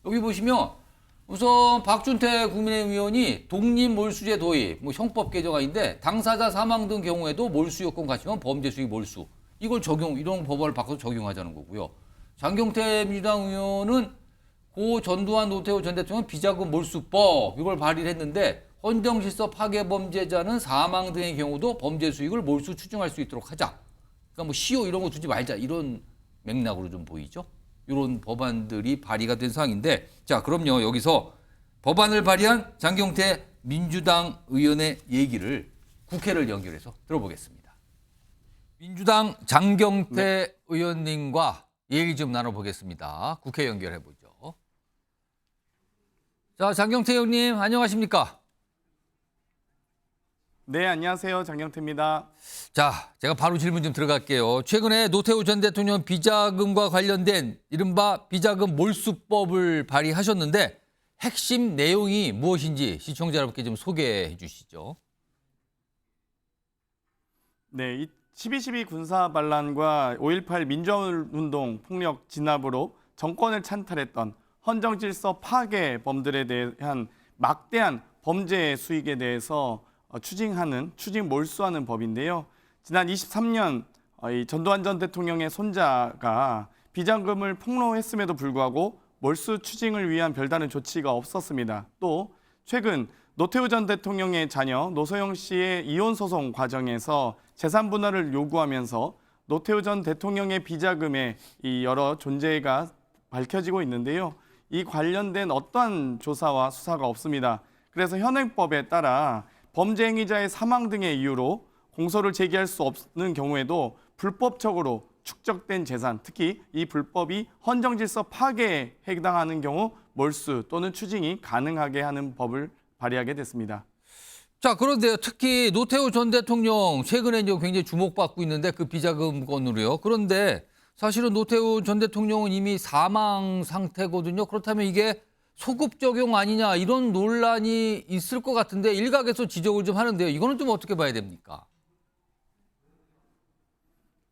여기 보시면 우선 박준태 국민의힘 의원이 독립몰수제 도입, 형법 개정안인데 당사자 사망 등 경우에도 몰수 요건 갖추면 범죄 수익 몰수. 이걸 이런 법안을 바꿔서 적용하자는 거고요. 장경태 민주당 의원은 고 전두환 노태우 전 대통령 비자금 몰수법 이걸 발의를 했는데 헌정질서 파괴 범죄자는 사망 등의 경우도 범죄 수익을 몰수 추징할 수 있도록 하자. 그러니까 시효 이런 거 두지 말자 이런 맥락으로 좀 보이죠. 이런 법안들이 발의가 된 사항인데 자 그럼요 여기서 법안을 발의한 장경태 민주당 의원의 얘기를 국회를 연결해서 들어보겠습니다. 민주당 장경태 의원님과 얘기 좀 나눠보겠습니다. 국회 연결해보죠. 자, 장경태 의원님 안녕하십니까? 네, 안녕하세요. 장경태입니다. 자, 제가 바로 질문 좀 들어갈게요. 최근에 노태우 전 대통령 비자금과 관련된 이른바 비자금 몰수법을 발의하셨는데 핵심 내용이 무엇인지 시청자 여러분께 좀 소개해 주시죠. 네, 이 12.12 군사 반란과 5.18 민주화운동 폭력 진압으로 정권을 찬탈했던 헌정질서 파괴범들에 대한 막대한 범죄 수익에 대해서 추징 몰수하는 법인데요. 지난 23년 이 전두환 전 대통령의 손자가 비자금을 폭로했음에도 불구하고 몰수 추징을 위한 별다른 조치가 없었습니다. 또 최근 노태우 전 대통령의 자녀 노소영 씨의 이혼 소송 과정에서 재산 분할을 요구하면서 노태우 전 대통령의 비자금의 이 여러 존재가 밝혀지고 있는데요. 이 관련된 어떠한 조사와 수사가 없습니다. 그래서 현행법에 따라 범죄 행위자의 사망 등의 이유로 공소를 제기할 수 없는 경우에도 불법적으로 축적된 재산, 특히 이 불법이 헌정질서 파괴에 해당하는 경우 몰수 또는 추징이 가능하게 하는 법을 발의하게 됐습니다. 자, 그런데 특히 노태우 전 대통령 최근에 이제 굉장히 주목받고 있는데 그 비자금 건으로요. 그런데 사실은 노태우 전 대통령은 이미 사망 상태거든요. 그렇다면 이게 소급 적용 아니냐 이런 논란이 있을 것 같은데 일각에서 지적을 좀 하는데요. 이거는 좀 어떻게 봐야 됩니까?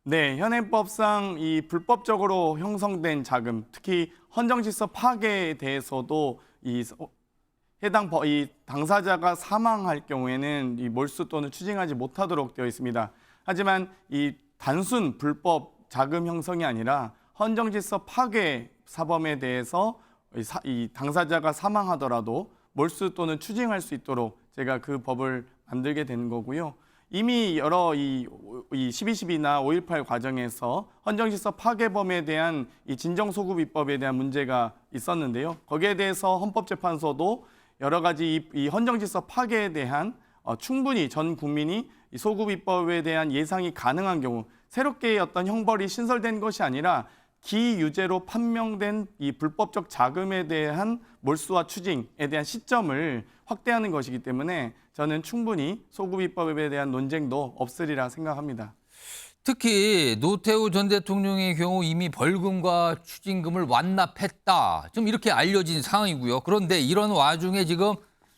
네, 현행법상 이 불법적으로 형성된 자금, 특히 헌정질서 파괴에 대해서도 이 당사자가 사망할 경우에는 이 몰수 또는 추징하지 못하도록 되어 있습니다. 하지만 이 단순 불법 자금 형성이 아니라 헌정질서 파괴 사범에 대해서 이 당사자가 사망하더라도 몰수 또는 추징할 수 있도록 제가 그 법을 만들게 된 거고요. 이미 여러 이 12.12나 5.18 과정에서 헌정질서 파괴범에 대한 이 진정소급 입법에 대한 문제가 있었는데요. 거기에 대해서 헌법재판소도 여러 가지 이 헌정질서 파괴에 대한 충분히 전 국민이 이 소급 입법에 대한 예상이 가능한 경우 새롭게 어떤 형벌이 신설된 것이 아니라 기유죄로 판명된 이 불법적 자금에 대한 몰수와 추징에 대한 시점을 확대하는 것이기 때문에 저는 충분히 소급 입법에 대한 논쟁도 없으리라 생각합니다. 특히 노태우 전 대통령의 경우 이미 벌금과 추징금을 완납했다. 좀 이렇게 알려진 상황이고요. 그런데 이런 와중에 지금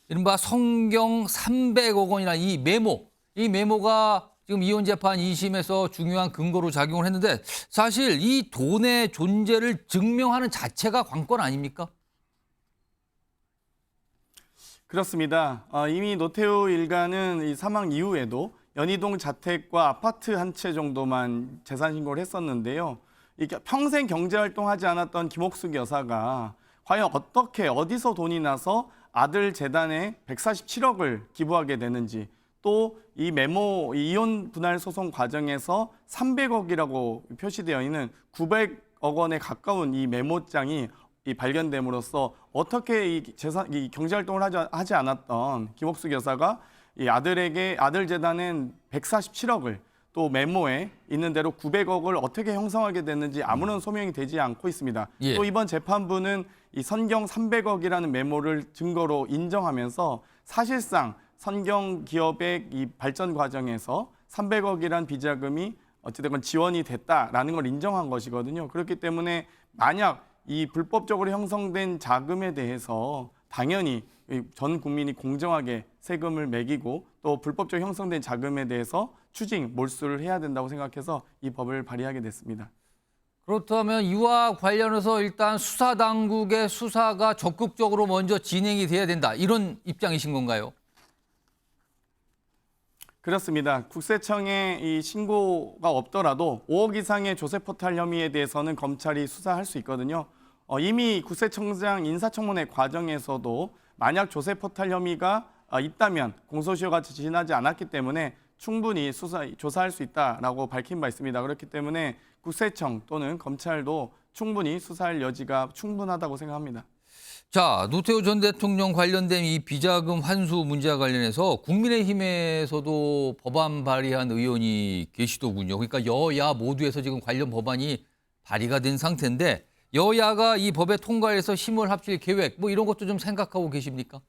이른바 성경 300억 원이라는 이 메모가 지금 이혼 재판 2심에서 중요한 근거로 작용을 했는데 사실 이 돈의 존재를 증명하는 자체가 관건 아닙니까? 그렇습니다. 이미 노태우 일가는 이 사망 이후에도 연희동 자택과 아파트 한 채 정도만 재산 신고를 했었는데요. 평생 경제활동하지 않았던 김옥숙 여사가 과연 어떻게 어디서 돈이 나서 아들 재단에 147억을 기부하게 되는지 또 이 메모 이혼 분할 소송 과정에서 300억이라고 표시되어 있는 900억 원에 가까운 이 메모장이 발견됨으로써 어떻게 이 경제활동을 하지 않았던 김옥숙 여사가 이 아들 재단엔 147억을 또 메모에 있는 대로 900억을 어떻게 형성하게 됐는지 아무런 소명이 되지 않고 있습니다. 예. 또 이번 재판부는 이 선경 300억이라는 메모를 증거로 인정하면서 사실상 선경 기업의 이 발전 과정에서 300억이란 비자금이 어찌됐건 지원이 됐다라는 걸 인정한 것이거든요. 그렇기 때문에 만약 이 불법적으로 형성된 자금에 대해서 당연히 전 국민이 공정하게 세금을 매기고 또 불법적으로 형성된 자금에 대해서 추징, 몰수를 해야 된다고 생각해서 이 법을 발의하게 됐습니다. 그렇다면 이와 관련해서 일단 수사 당국의 수사가 적극적으로 먼저 진행이 돼야 된다. 이런 입장이신 건가요? 그렇습니다. 국세청에 이 신고가 없더라도 5억 이상의 조세 포탈 혐의에 대해서는 검찰이 수사할 수 있거든요. 이미 국세청장 인사청문회 과정에서도 만약 조세 포탈 혐의가 있다면 공소시효가 지나지 않았기 때문에 충분히 조사할 수 있다라고 밝힌 바 있습니다. 그렇기 때문에 국세청 또는 검찰도 충분히 수사할 여지가 충분하다고 생각합니다. 자, 노태우 전 대통령 관련된 이 비자금 환수 문제와 관련해서 국민의힘에서도 법안 발의한 의원이 계시더군요. 그러니까 여야 모두에서 지금 관련 법안이 발의가 된 상태인데 여야가 이 법에 통과해서 힘을 합칠 계획 뭐 이런 것도 좀 생각하고 계십니까?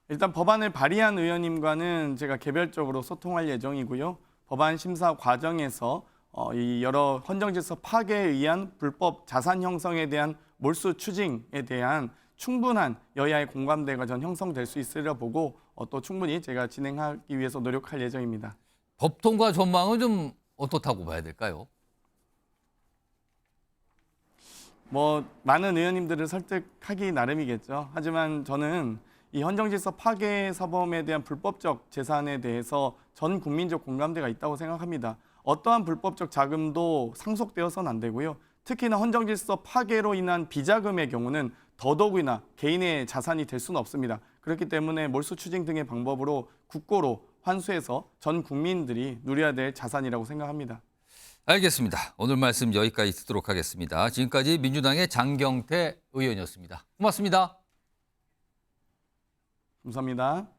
일단 법안을 발의한 의원님과는 제가 개별적으로 소통할 예정이고요. 법안 심사 과정에서 이 여러 헌정질서 파괴에 의한 불법 자산 형성에 대한 몰수 추징에 대한 충분한 여야의 공감대가 전 형성될 수 있으려 보고 또 충분히 제가 진행하기 위해서 노력할 예정입니다. 법 통과 전망은 좀 어떻다고 봐야 될까요? 많은 의원님들을 설득하기 나름이겠죠. 하지만 저는 이 헌정질서 파괴 사범에 대한 불법적 재산에 대해서 전 국민적 공감대가 있다고 생각합니다. 어떠한 불법적 자금도 상속되어서는 안 되고요. 특히나 헌정질서 파괴로 인한 비자금의 경우는 더더욱이나 개인의 자산이 될 수는 없습니다. 그렇기 때문에 몰수 추징 등의 방법으로 국고로 환수해서 전 국민들이 누려야 될 자산이라고 생각합니다. 알겠습니다. 오늘 말씀 여기까지 듣도록 하겠습니다. 지금까지 민주당의 장경태 의원이었습니다. 고맙습니다. 감사합니다.